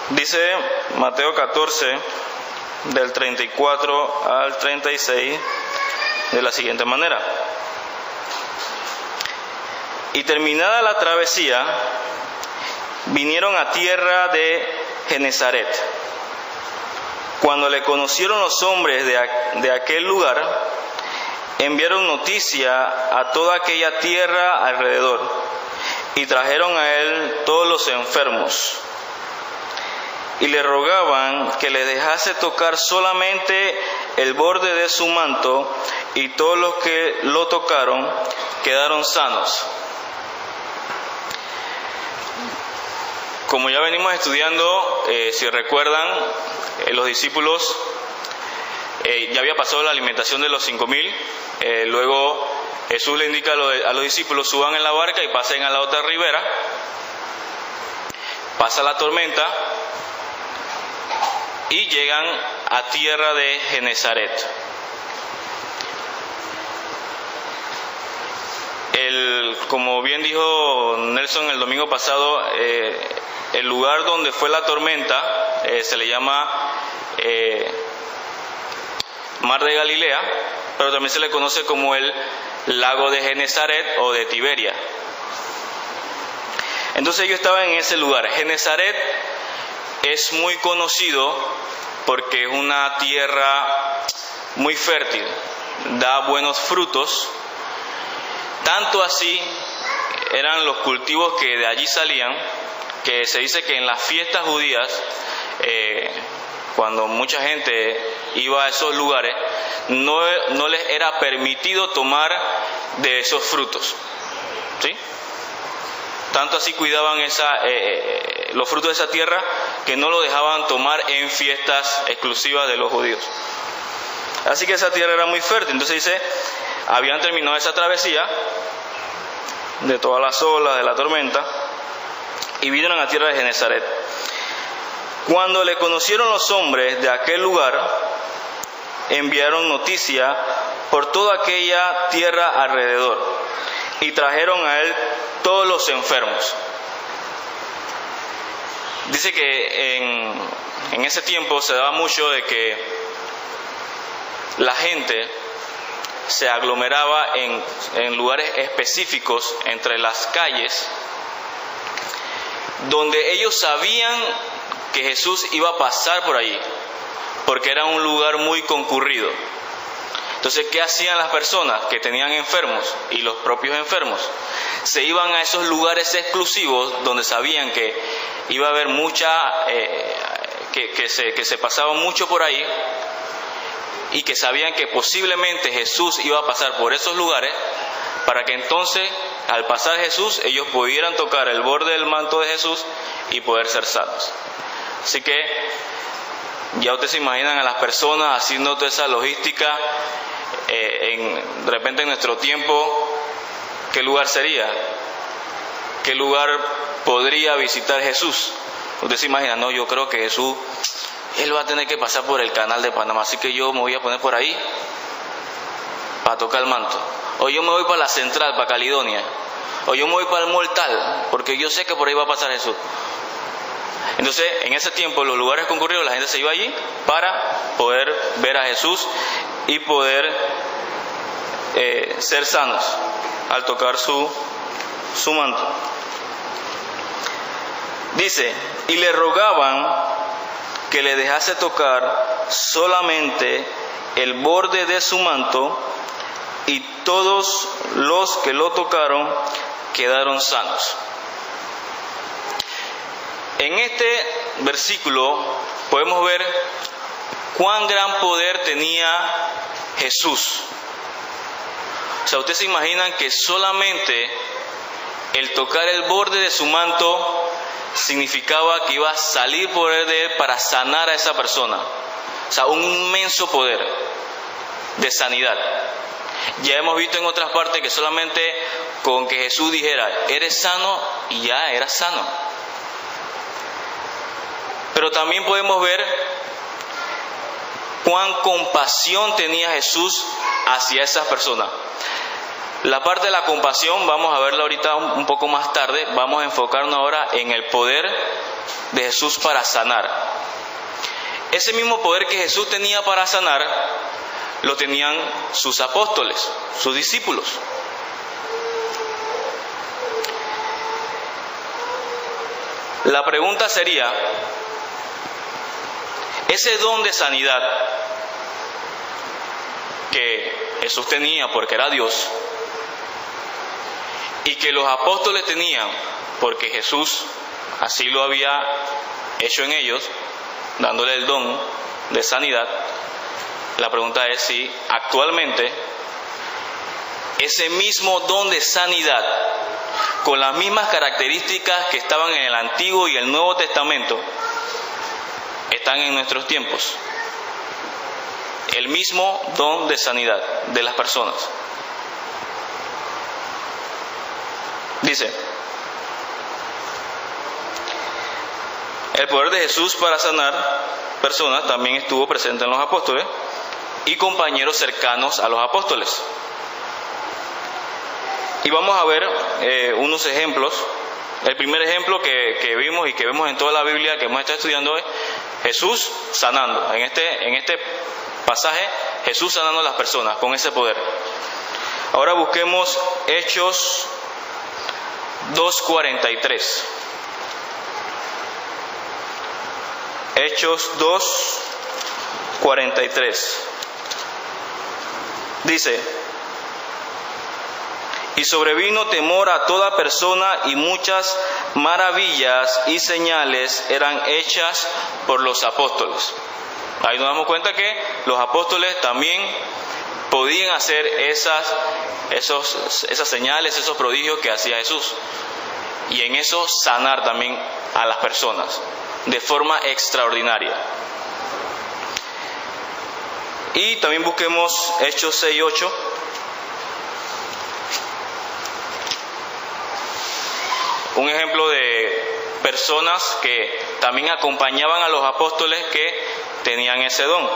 Dice Mateo 14, del 34 al 36, de la siguiente manera. Y terminada la travesía, vinieron a tierra de Genesaret. Cuando le conocieron los hombres de aquel lugar, enviaron noticia a toda aquella tierra alrededor, y trajeron a él todos los enfermos, y le rogaban que le dejase tocar solamente el borde de su manto, y todos los que lo tocaron quedaron sanos. Como ya venimos estudiando, si recuerdan, los discípulos, ya había pasado la alimentación de los 5,000, luego Jesús le indica a los discípulos: suban en la barca y pasen a la otra ribera. Pasa la tormenta y llegan a tierra de Genesaret. Como bien dijo Nelson el domingo pasado, el lugar donde fue la tormenta se le llama Mar de Galilea, pero también se le conoce como el lago de Genesaret o de Tiberia. Entonces ellos estaban en ese lugar. Genesaret es muy conocido porque es una tierra muy fértil, da buenos frutos. Tanto así eran los cultivos que de allí salían, que se dice que en las fiestas judías, cuando mucha gente iba a esos lugares, no les era permitido tomar de esos frutos, ¿sí? Tanto así cuidaban los frutos de esa tierra, que no lo dejaban tomar en fiestas exclusivas de los judíos. Así que esa tierra era muy fértil. Entonces dice, habían terminado esa travesía de todas las olas de la tormenta y vinieron a tierra de Genesaret. Cuando le conocieron los hombres de aquel lugar, enviaron noticia por toda aquella tierra alrededor, y trajeron a él todos los enfermos. Dice que en ese tiempo se daba mucho de que la gente se aglomeraba en lugares específicos entre las calles, donde ellos sabían que Jesús iba a pasar por allí, porque era un lugar muy concurrido. Entonces, ¿qué hacían las personas que tenían enfermos y los propios enfermos? Se iban a esos lugares exclusivos donde sabían que iba a haber que se pasaba mucho por ahí, y que sabían que posiblemente Jesús iba a pasar por esos lugares, para que entonces, al pasar Jesús, ellos pudieran tocar el borde del manto de Jesús y poder ser salvos. Así que ya ustedes se imaginan a las personas haciendo toda esa logística. De repente en nuestro tiempo, ¿qué lugar sería? ¿Qué lugar podría visitar Jesús? Ustedes se imaginan, no, yo creo que Jesús, Él va a tener que pasar por el canal de Panamá, así que yo me voy a poner por ahí para tocar el manto. O yo me voy para la central, para Caledonia. O yo me voy para el Mortal, porque yo sé que por ahí va a pasar Jesús. Entonces, en ese tiempo, los lugares concurridos, la gente se iba allí para poder ver a Jesús y poder ser sanos al tocar su manto. Dice, y le rogaban que le dejase tocar solamente el borde de su manto, y todos los que lo tocaron quedaron sanos. En este versículo podemos ver cuán gran poder tenía Jesús. O sea, ustedes se imaginan que solamente el tocar el borde de su manto significaba que iba a salir poder de él para sanar a esa persona. O sea, un inmenso poder de sanidad. Ya hemos visto en otras partes que solamente con que Jesús dijera, eres sano, y ya era sano. Pero también podemos ver cuán compasión tenía Jesús hacia esas personas. La parte de la compasión vamos a verla ahorita un poco más tarde. Vamos a enfocarnos ahora en el poder de Jesús para sanar. Ese mismo poder que Jesús tenía para sanar, lo tenían sus apóstoles, sus discípulos. La pregunta sería, ese don de sanidad que Jesús tenía porque era Dios y que los apóstoles tenían porque Jesús así lo había hecho en ellos, dándole el don de sanidad, la pregunta es si actualmente ese mismo don de sanidad, con las mismas características que estaban en el Antiguo y el Nuevo Testamento, están en nuestros tiempos. El mismo don de sanidad de las personas. Dice, el poder de Jesús para sanar personas también estuvo presente en los apóstoles y compañeros cercanos a los apóstoles. Y vamos a ver unos ejemplos. El primer ejemplo que vimos y que vemos en toda la Biblia que hemos estado estudiando es Jesús sanando. En este pasaje, Jesús sanando a las personas con ese poder. Ahora busquemos Hechos 2:43. Hechos 2:43. Dice: y sobrevino temor a toda persona, y muchas maravillas y señales eran hechas por los apóstoles. Ahí nos damos cuenta que los apóstoles también podían hacer esas señales, esos prodigios que hacía Jesús. Y en eso sanar también a las personas de forma extraordinaria. Y también busquemos Hechos 6:8. Un ejemplo de personas que también acompañaban a los apóstoles que tenían ese don.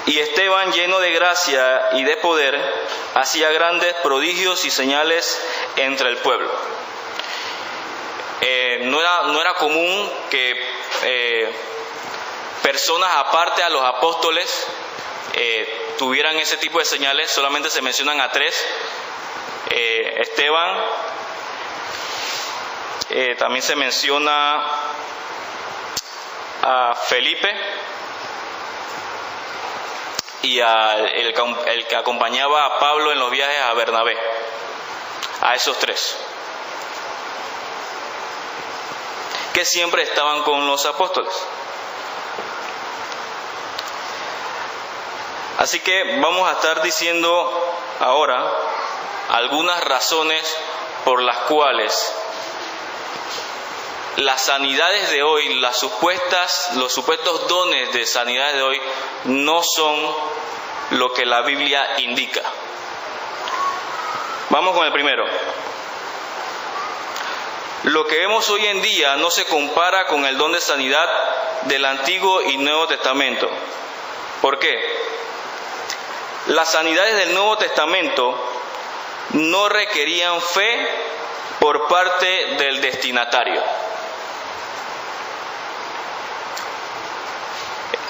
Y Esteban, lleno de gracia y de poder, hacía grandes prodigios y señales entre el pueblo. No era común que personas aparte a los apóstoles tuvieran ese tipo de señales. Solamente se mencionan a 3. Esteban, también se menciona a Felipe y el que acompañaba a Pablo en los viajes, a Bernabé. A esos 3 que siempre estaban con los apóstoles. Así que vamos a estar diciendo ahora algunas razones por las cuales las sanidades de hoy, los supuestos dones de sanidades de hoy, no son lo que la Biblia indica. Vamos con el primero. Lo que vemos hoy en día no se compara con el don de sanidad del Antiguo y Nuevo Testamento. ¿Por qué? Las sanidades del Nuevo Testamento no requerían fe por parte del destinatario.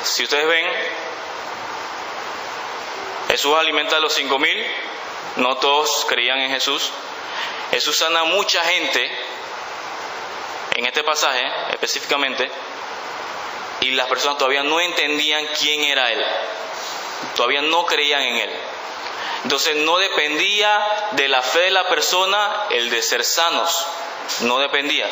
Si ustedes ven, Jesús alimenta a los 5,000, no todos creían en Jesús. Jesús sana a mucha gente en este pasaje específicamente, y las personas todavía no entendían quién era Él, todavía no creían en Él. Entonces no dependía de la fe de la persona el de ser sanos, no dependía.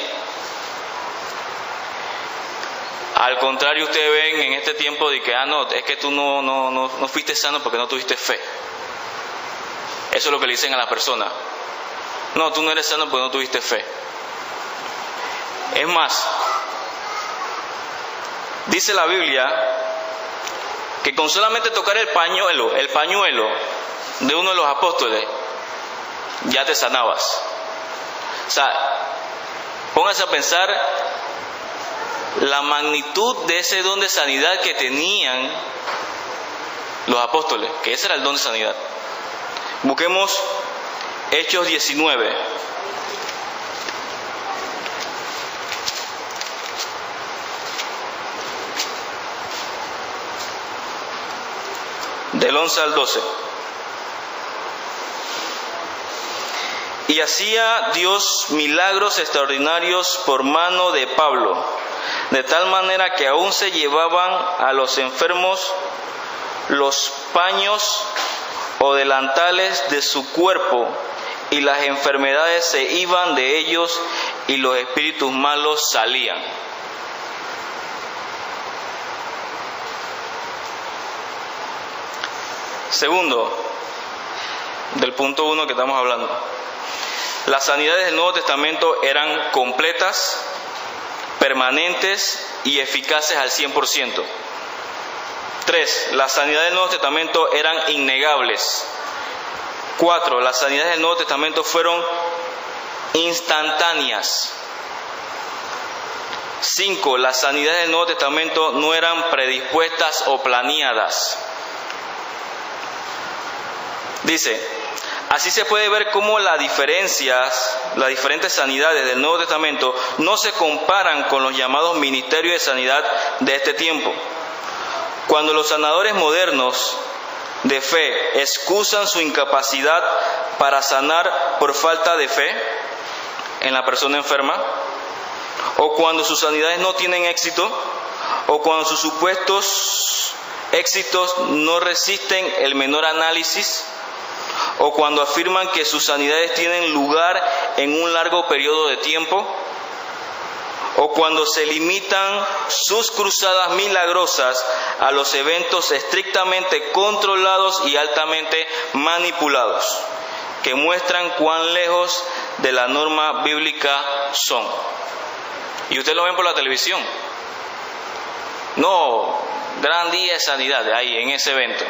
Al contrario, ustedes ven en este tiempo de que, no, es que tú no fuiste sano porque no tuviste fe. Eso es lo que le dicen a la persona. No, tú no eres sano porque no tuviste fe. Es más, dice la Biblia que con solamente tocar el pañuelo de uno de los apóstoles, ya te sanabas. O sea, pónganse a pensar la magnitud de ese don de sanidad que tenían los apóstoles, que ese era el don de sanidad. Busquemos Hechos 19. del 11 al 12. Y hacía Dios milagros extraordinarios por mano de Pablo, de tal manera que aún se llevaban a los enfermos los paños o delantales de su cuerpo, y las enfermedades se iban de ellos y los espíritus malos salían. Segundo, del punto 1 que estamos hablando. Las sanidades del Nuevo Testamento eran completas, permanentes y eficaces al 100%. 3. Las sanidades del Nuevo Testamento eran innegables. 4. Las sanidades del Nuevo Testamento fueron instantáneas. 5. Las sanidades del Nuevo Testamento no eran predispuestas o planeadas. Dice: así se puede ver cómo las diferentes sanidades del Nuevo Testamento no se comparan con los llamados ministerios de sanidad de este tiempo. Cuando los sanadores modernos de fe excusan su incapacidad para sanar por falta de fe en la persona enferma, o cuando sus sanidades no tienen éxito, o cuando sus supuestos éxitos no resisten el menor análisis, o cuando afirman que sus sanidades tienen lugar en un largo periodo de tiempo, o cuando se limitan sus cruzadas milagrosas a los eventos estrictamente controlados y altamente manipulados, que muestran cuán lejos de la norma bíblica son. Y ustedes lo ven por la televisión. No, gran día de sanidad ahí en ese evento.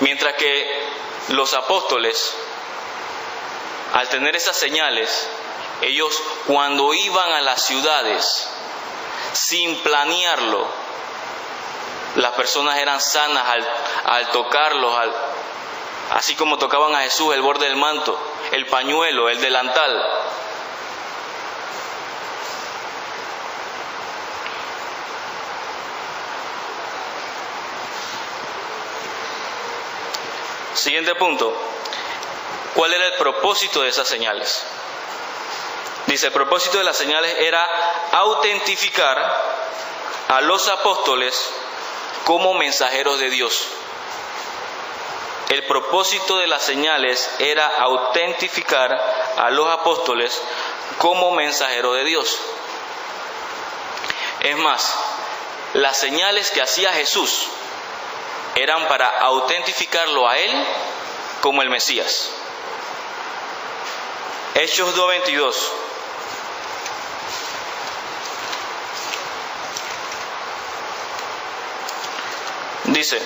Mientras que los apóstoles, al tener esas señales, ellos cuando iban a las ciudades, sin planearlo, las personas eran sanas al tocarlos, así como tocaban a Jesús el borde del manto, el pañuelo, el delantal. Siguiente punto. ¿Cuál era el propósito de esas señales? Dice, el propósito de las señales era autentificar a los apóstoles como mensajeros de Dios. El propósito de las señales era autentificar a los apóstoles como mensajeros de Dios. Es más, las señales que hacía Jesús eran para autentificarlo a él como el Mesías. Hechos 2:22. Dice: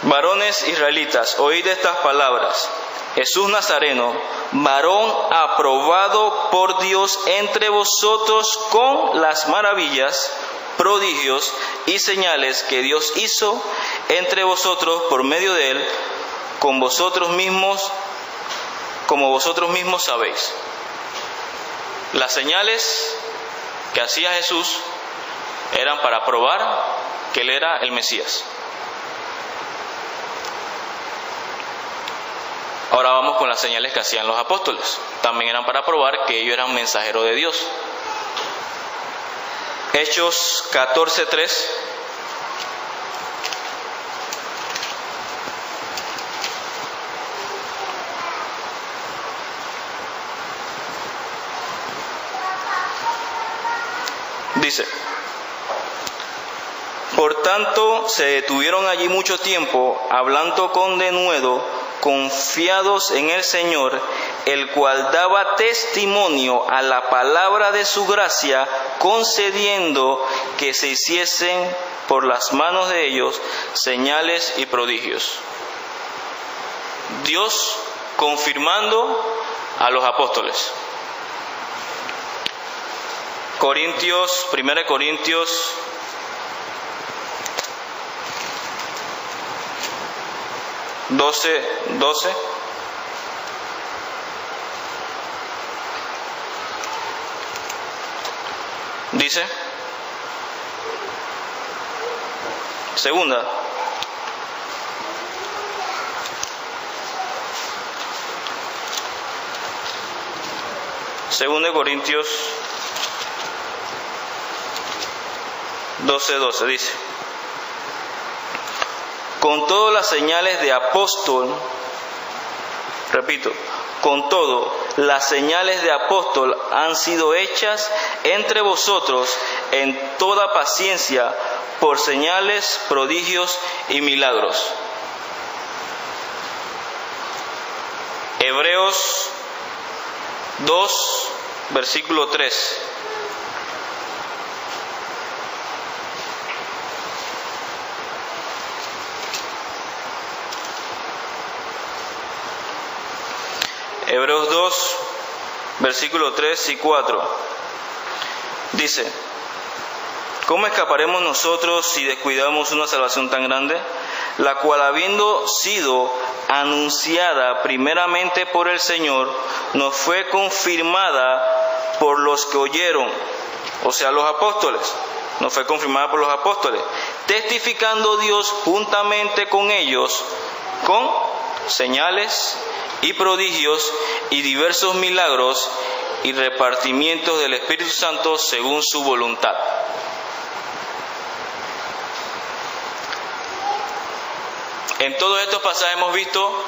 varones israelitas, oíd estas palabras. Jesús Nazareno, varón aprobado por Dios entre vosotros con las maravillas, prodigios y señales que Dios hizo entre vosotros por medio de él, como vosotros mismos sabéis. Las señales que hacía Jesús eran para probar que él era el Mesías. Ahora vamos con las señales que hacían los apóstoles. También eran para probar que ellos eran mensajeros de Dios. Hechos 14:3. Dice: por tanto se detuvieron allí mucho tiempo, hablando con denuedo, confiados en el Señor, el cual daba testimonio a la palabra de su gracia, concediendo que se hiciesen por las manos de ellos señales y prodigios. Dios confirmando a los apóstoles. 1 Corintios 12:12. Dice: Segunda. Segunda de Corintios 12:12 dice: con todas las señales de apóstol, repito, con todo, las señales de apóstol han sido hechas entre vosotros en toda paciencia por señales, prodigios y milagros. Hebreos 2, versículo 3. Hebreos 2, versículo 3 y 4. Dice: ¿cómo escaparemos nosotros si descuidamos una salvación tan grande, la cual, habiendo sido anunciada primeramente por el Señor, nos fue confirmada por los que oyeron, o sea, los apóstoles? Nos fue confirmada por los apóstoles, testificando Dios juntamente con ellos, con señales y prodigios y diversos milagros y repartimientos del Espíritu Santo según su voluntad. En todos estos pasajes hemos visto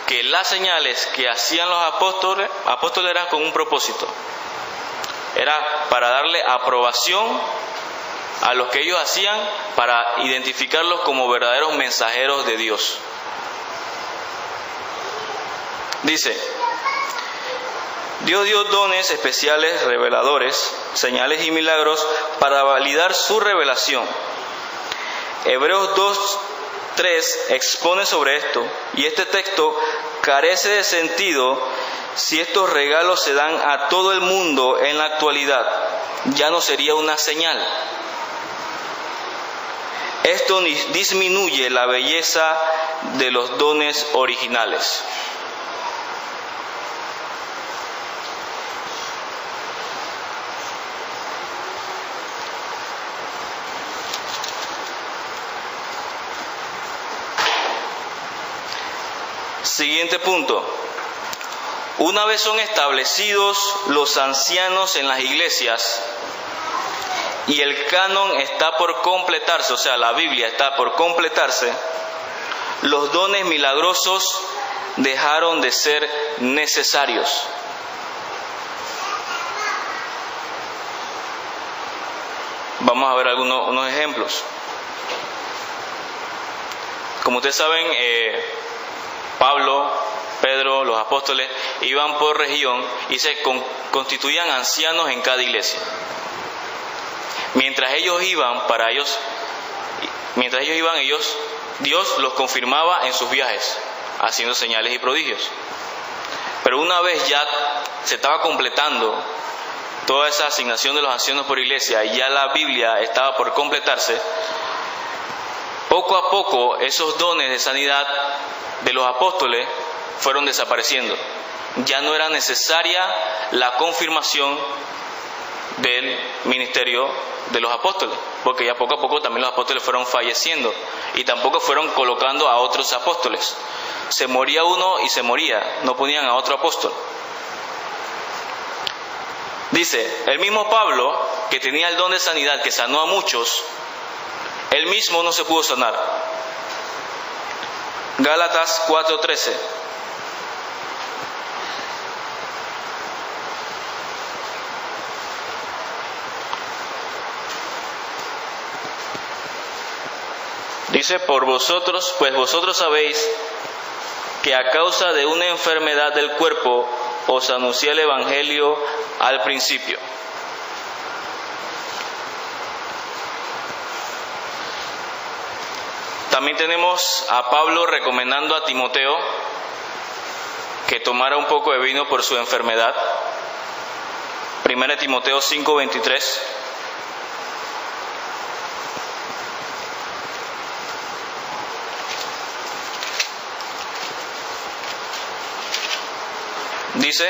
que las señales que hacían los apóstoles eran con un propósito. Era para darle aprobación a los que ellos hacían, para identificarlos como verdaderos mensajeros de Dios. Dice: Dios dio dones especiales, reveladores, señales y milagros para validar su revelación. Hebreos 2:3 expone sobre esto, y este texto carece de sentido si estos regalos se dan a todo el mundo en la actualidad. Ya no sería una señal. Esto disminuye la belleza de los dones originales. Siguiente punto. Una vez son establecidos los ancianos en las iglesias y el canon está por completarse, o sea, la Biblia está por completarse, los dones milagrosos dejaron de ser necesarios. Vamos a ver unos ejemplos. Como ustedes saben, Pablo, Pedro, los apóstoles iban por región y se constituían ancianos en cada iglesia. Mientras ellos iban, Dios los confirmaba en sus viajes, haciendo señales y prodigios. Pero una vez ya se estaba completando toda esa asignación de los ancianos por iglesia y ya la Biblia estaba por completarse, poco a poco esos dones de sanidad de los apóstoles fueron desapareciendo. Ya no era necesaria la confirmación del ministerio de los apóstoles, porque ya poco a poco también los apóstoles fueron falleciendo y tampoco fueron colocando a otros apóstoles. Se moría uno y se moría, no ponían a otro apóstol. Dice, el mismo Pablo, que tenía el don de sanidad, que sanó a muchos, él mismo no se pudo sanar. Gálatas 4:13. Dice, pues vosotros sabéis que a causa de una enfermedad del cuerpo os anuncié el Evangelio al principio. También tenemos a Pablo recomendando a Timoteo que tomara un poco de vino por su enfermedad. 1 Timoteo 5:23. Dice,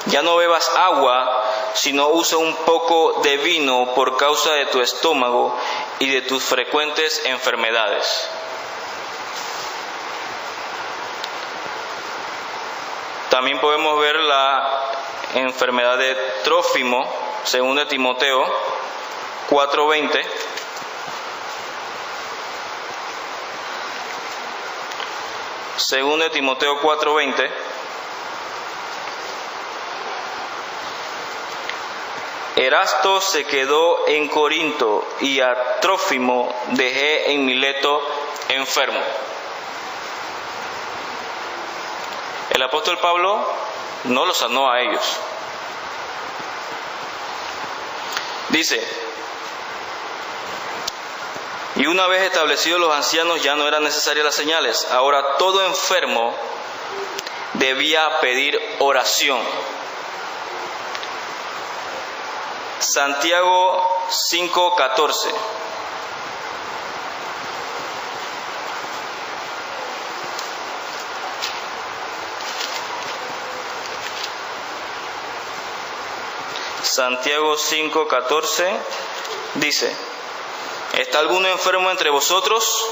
ya no bebas agua, sino usa un poco de vino por causa de tu estómago y de tus frecuentes enfermedades. También podemos ver la enfermedad de Trófimo, según de Timoteo 4:20. Según de Timoteo 4:20. Erasto se quedó en Corinto y a Trófimo dejé en Mileto enfermo. El apóstol Pablo no los sanó a ellos. Dice: y una vez establecidos los ancianos ya no eran necesarias las señales. Ahora todo enfermo debía pedir oración. Santiago 5:14. Santiago 5:14 dice: ¿está alguno enfermo entre vosotros?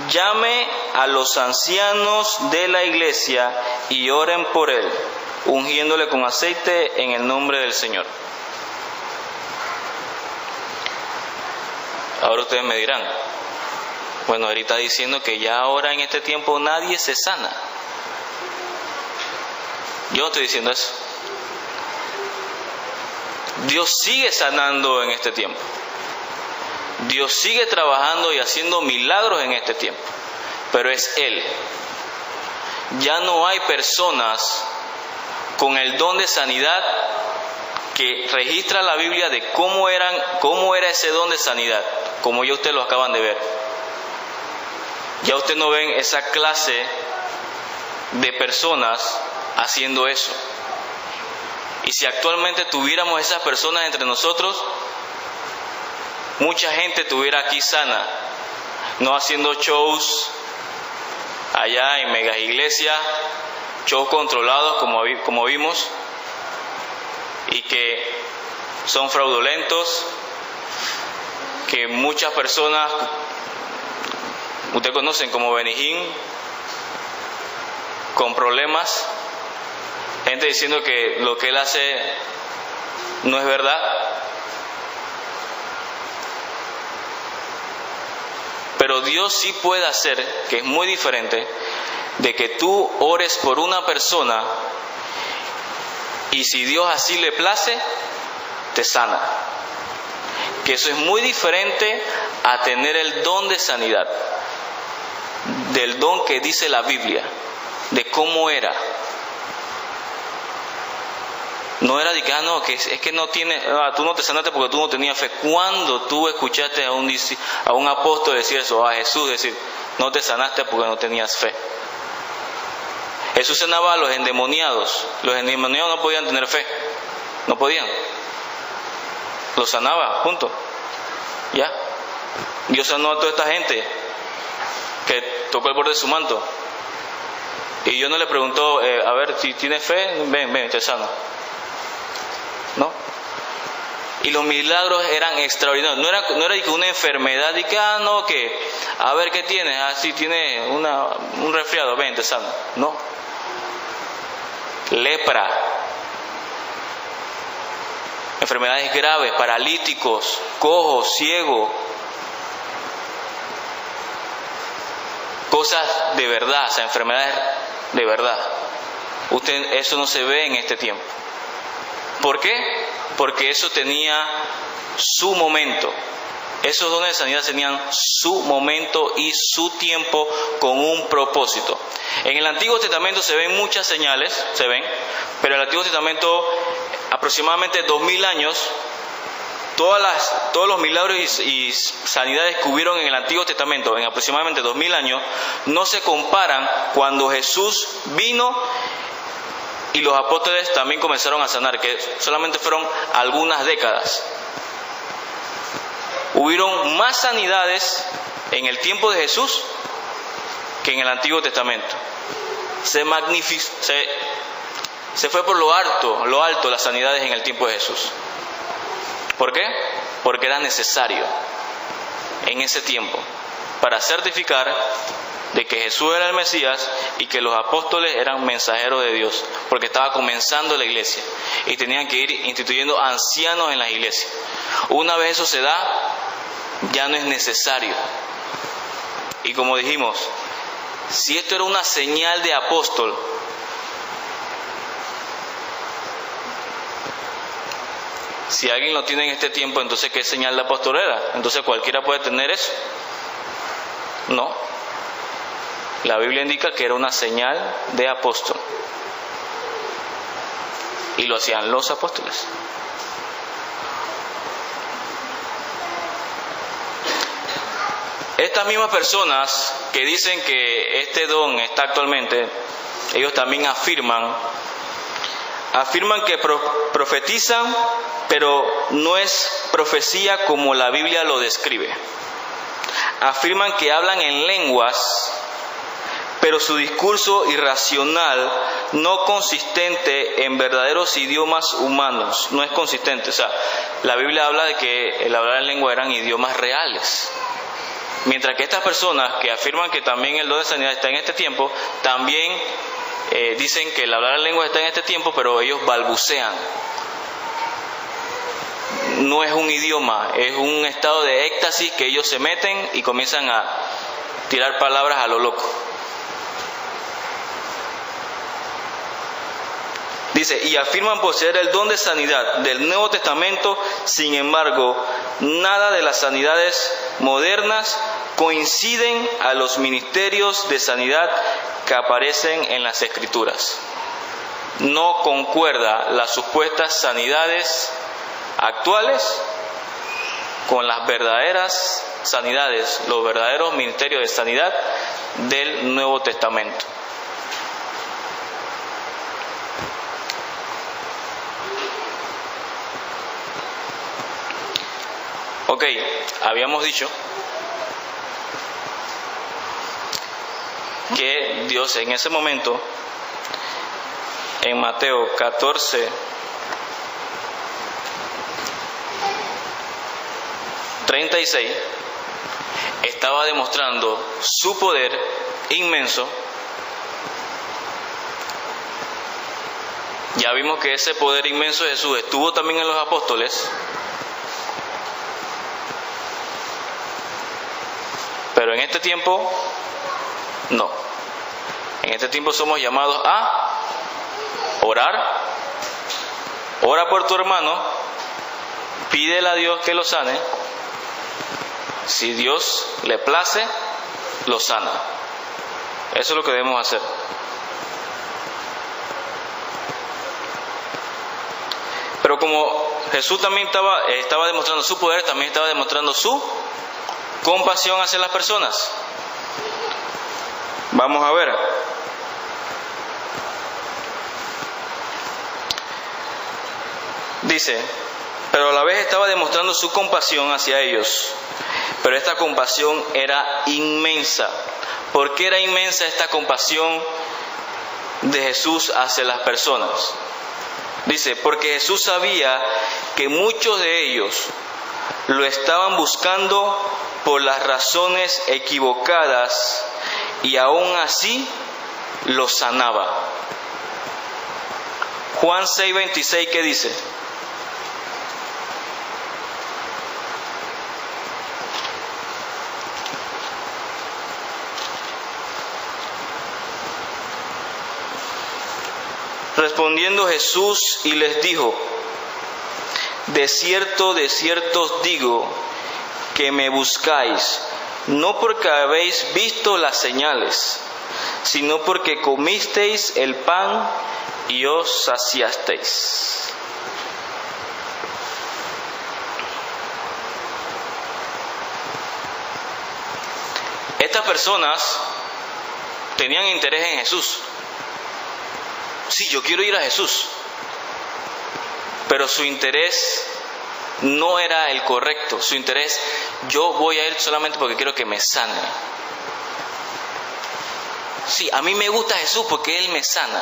Llame a los ancianos de la iglesia y oren por él, ungiéndole con aceite en el nombre del Señor. Ahora ustedes me dirán, bueno, él está diciendo que ya ahora en este tiempo nadie se sana. Yo no estoy diciendo eso. Dios sigue sanando en este tiempo. Dios sigue trabajando y haciendo milagros en este tiempo. Pero es Él. Ya no hay personas con el don de sanidad que registra la Biblia de cómo era ese don de sanidad, como ya ustedes lo acaban de ver. Ya ustedes no ven esa clase de personas haciendo eso. Y si actualmente tuviéramos esas personas entre nosotros, mucha gente estuviera aquí sana, no haciendo shows allá en megas iglesias, shows controlados como vimos, y que son fraudulentos, que muchas personas, ustedes conocen como Benny Hinn, con problemas, gente diciendo que lo que él hace no es verdad. Pero Dios sí puede hacer, que es muy diferente, de que tú ores por una persona y si Dios así le place, te sana. Que eso es muy diferente a tener el don de sanidad, del don que dice la Biblia, de cómo era. No era de que, no, que es que no tiene, tú no te sanaste porque tú no tenías fe. ¿Cuándo tú escuchaste a un apóstol decir eso, a Jesús decir, no te sanaste porque no tenías fe? Jesús sanaba a los endemoniados. Los endemoniados no podían tener fe, no podían. Los sanaba juntos. ¿Ya? Dios sanó a toda esta gente que tocó el borde de su manto. Y Dios no le preguntó, a ver, si tienes fe, ven, te sano. ¿No? Y los milagros eran extraordinarios. No era que una enfermedad, y que, no, que, a ver qué tienes, si tienes un resfriado, ven, te sano. No. Lepra, enfermedades graves, paralíticos, cojos, ciegos, cosas de verdad, o sea, enfermedades de verdad. Eso no se ve en este tiempo. ¿Por qué? Porque eso tenía su momento. Esos dones de sanidad tenían su momento y su tiempo con un propósito. En el Antiguo Testamento se ven muchas señales, pero en el Antiguo Testamento aproximadamente 2000 años, todos los milagros y sanidades que hubieron en el Antiguo Testamento en aproximadamente 2000 años no se comparan cuando Jesús vino y los apóstoles también comenzaron a sanar, que solamente fueron algunas décadas. Hubieron más sanidades en el tiempo de Jesús que en el Antiguo Testamento. Se fue por lo alto las sanidades en el tiempo de Jesús. ¿Por qué? Porque era necesario. en ese tiempo para certificar de que Jesús era el Mesías y que los apóstoles eran mensajeros de Dios, porque estaba comenzando la iglesia y tenían que ir instituyendo ancianos en las iglesias. Una vez eso se da, ya no es necesario. Y como dijimos, si esto era una señal de apóstol, si alguien lo tiene en este tiempo, entonces ¿qué señal de apóstol era? Entonces cualquiera puede tener eso. No. La Biblia indica que era una señal de apóstol. Y lo hacían los apóstoles. Estas mismas personas que dicen que este don está actualmente, ellos también afirman que profetizan, pero no es profecía como la Biblia lo describe. Afirman que hablan en lenguas, pero su discurso irracional, no consistente en verdaderos idiomas humanos, no es consistente. O sea, la Biblia habla de que el hablar en lengua eran idiomas reales. Mientras que estas personas que afirman que también el don de sanidad está en este tiempo, también dicen que el hablar en lengua está en este tiempo, pero ellos balbucean. No es un idioma, es un estado de éxtasis que ellos se meten y comienzan a tirar palabras a lo loco. Dice, y afirman poseer el don de sanidad del Nuevo Testamento, sin embargo, nada de las sanidades modernas coinciden a los ministerios de sanidad que aparecen en las Escrituras. No concuerda las supuestas sanidades actuales con las verdaderas sanidades, los verdaderos ministerios de sanidad del Nuevo Testamento. Ok, habíamos dicho que Dios en ese momento, en Mateo 14, 36, estaba demostrando su poder inmenso. Ya vimos que ese poder inmenso de Jesús estuvo también en los apóstoles, pero en este tiempo no. En este tiempo somos llamados a orar. Ora por tu hermano, pídele a Dios que lo sane. Si Dios le place, lo sana. Eso es lo que debemos hacer. Pero como Jesús también estaba demostrando su poder, también estaba demostrando su compasión hacia las personas. Vamos a ver. Dice, pero a la vez estaba demostrando su compasión hacia ellos. Pero esta compasión era inmensa. ¿Por qué era inmensa esta compasión de Jesús hacia las personas? Dice, porque Jesús sabía que muchos de ellos lo estaban buscando por las razones equivocadas y aún así los sanaba. Juan 6:26, ¿qué dice? Respondiendo Jesús y les dijo, de cierto os digo, que me buscáis, no porque habéis visto las señales, sino porque comisteis el pan y os saciasteis. Estas personas tenían interés en Jesús. Sí, yo quiero ir a Jesús, pero su interés no era el correcto. Su interés, yo voy a ir solamente porque quiero que me sane. Sí, a mí me gusta Jesús porque Él me sana.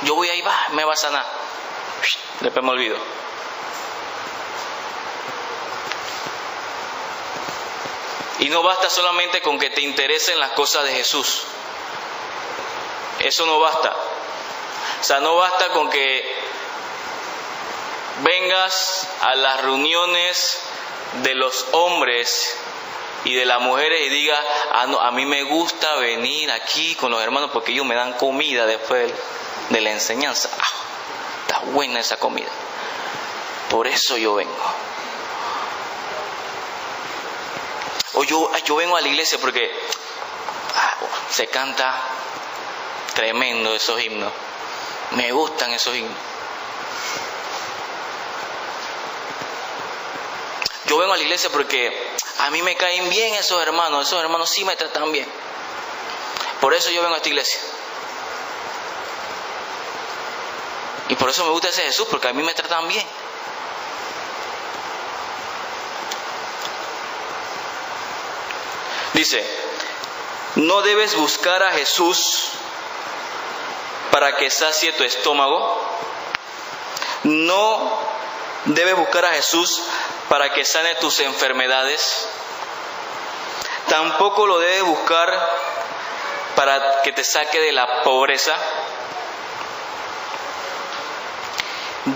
Yo voy a ir, me va a sanar. Después me olvido. Y no basta solamente con que te interesen las cosas de Jesús. Eso no basta. O sea, no basta con que vengas a las reuniones de los hombres y de las mujeres y digas, no, a mí me gusta venir aquí con los hermanos porque ellos me dan comida después de la enseñanza. Está buena esa comida. Por eso yo vengo. O yo vengo a la iglesia porque se canta tremendo esos himnos. Me gustan esos himnos. Yo vengo a la iglesia porque a mí me caen bien esos hermanos sí me tratan bien. Por eso yo vengo a esta iglesia. Y por eso me gusta ese Jesús, porque a mí me tratan bien. Dice, no debes buscar a Jesús para que sacie tu estómago. No debes buscar a Jesús para que sane tus enfermedades. Tampoco lo debes buscar para que te saque de la pobreza.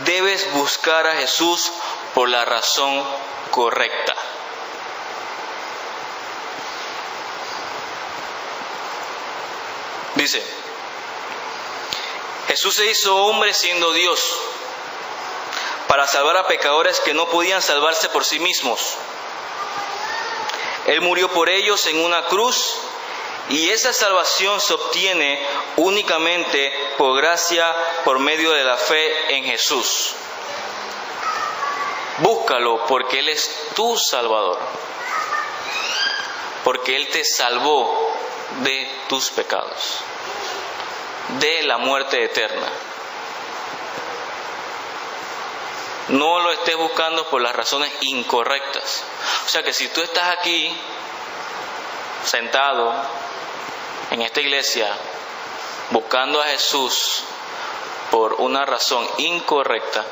Debes buscar a Jesús por la razón correcta. Dice, Jesús se hizo hombre siendo Dios para salvar a pecadores que no podían salvarse por sí mismos. Él murió por ellos en una cruz y esa salvación se obtiene únicamente por gracia, por medio de la fe en Jesús. Búscalo porque Él es tu Salvador, porque Él te salvó de tus pecados, de la muerte eterna. No lo estés buscando por las razones incorrectas. O sea que si tú estás aquí sentado en esta iglesia buscando a Jesús por una razón incorrecta,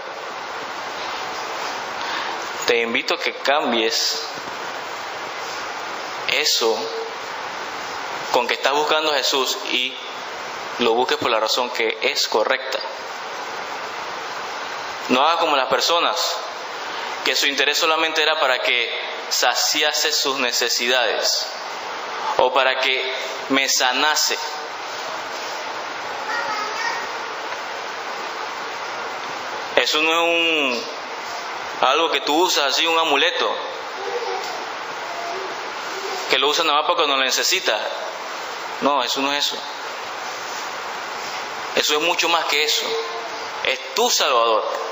te invito a que cambies eso con que estás buscando a Jesús y lo busques por la razón que es correcta. No hagas como las personas que su interés solamente era para que saciase sus necesidades o para que me sanase. Eso no es algo que tú usas así, un amuleto, que lo usas nada más porque no lo necesitas. No, eso no es eso. Eso es mucho más que eso. Es tu Salvador.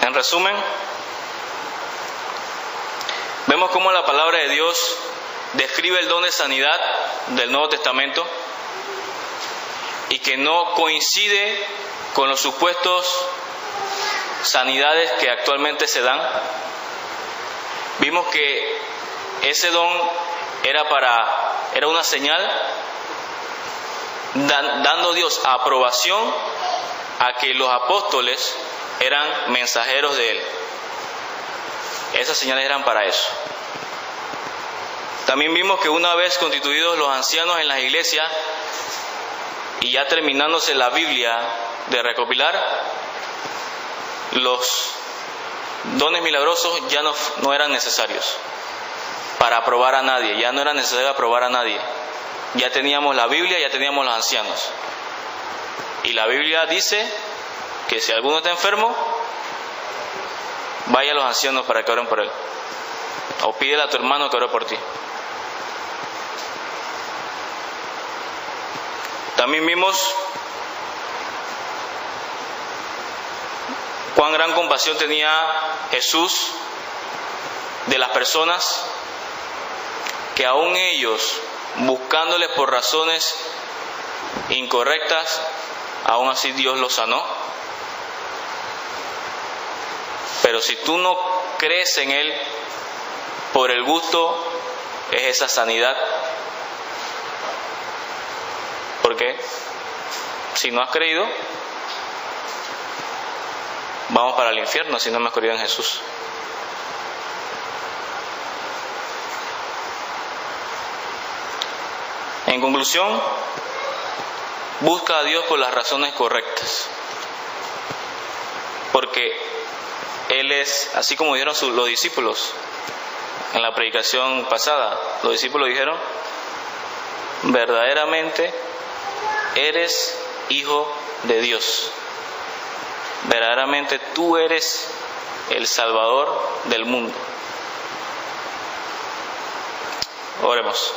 En resumen, vemos cómo la palabra de Dios describe el don de sanidad del Nuevo Testamento y que no coincide con los supuestos sanidades que actualmente se dan. Vimos que ese don era una señal, dando Dios aprobación a que los apóstoles eran mensajeros de Él. Esas señales eran para eso. También vimos que una vez constituidos los ancianos en las iglesias y ya terminándose la Biblia de recopilar, los dones milagrosos ya no eran necesarios para aprobar a nadie. Ya no era necesario aprobar a nadie. Ya teníamos la Biblia, ya teníamos los ancianos. Y la Biblia dice que si alguno está enfermo, vaya a los ancianos para que oren por él. O pídele a tu hermano que ore por ti. También vimos cuán gran compasión tenía Jesús de las personas, que aún ellos, buscándoles por razones incorrectas, aún así Dios los sanó. Pero si tú no crees en Él por el gusto, es esa sanidad. ¿Por qué? Si no has creído, vamos para el infierno si no hemos creído en Jesús. En conclusión, busca a Dios por las razones correctas. Porque Él es, así como dijeron los discípulos en la predicación pasada, los discípulos dijeron, verdaderamente eres hijo de Dios. Verdaderamente tú eres el Salvador del mundo. Oremos.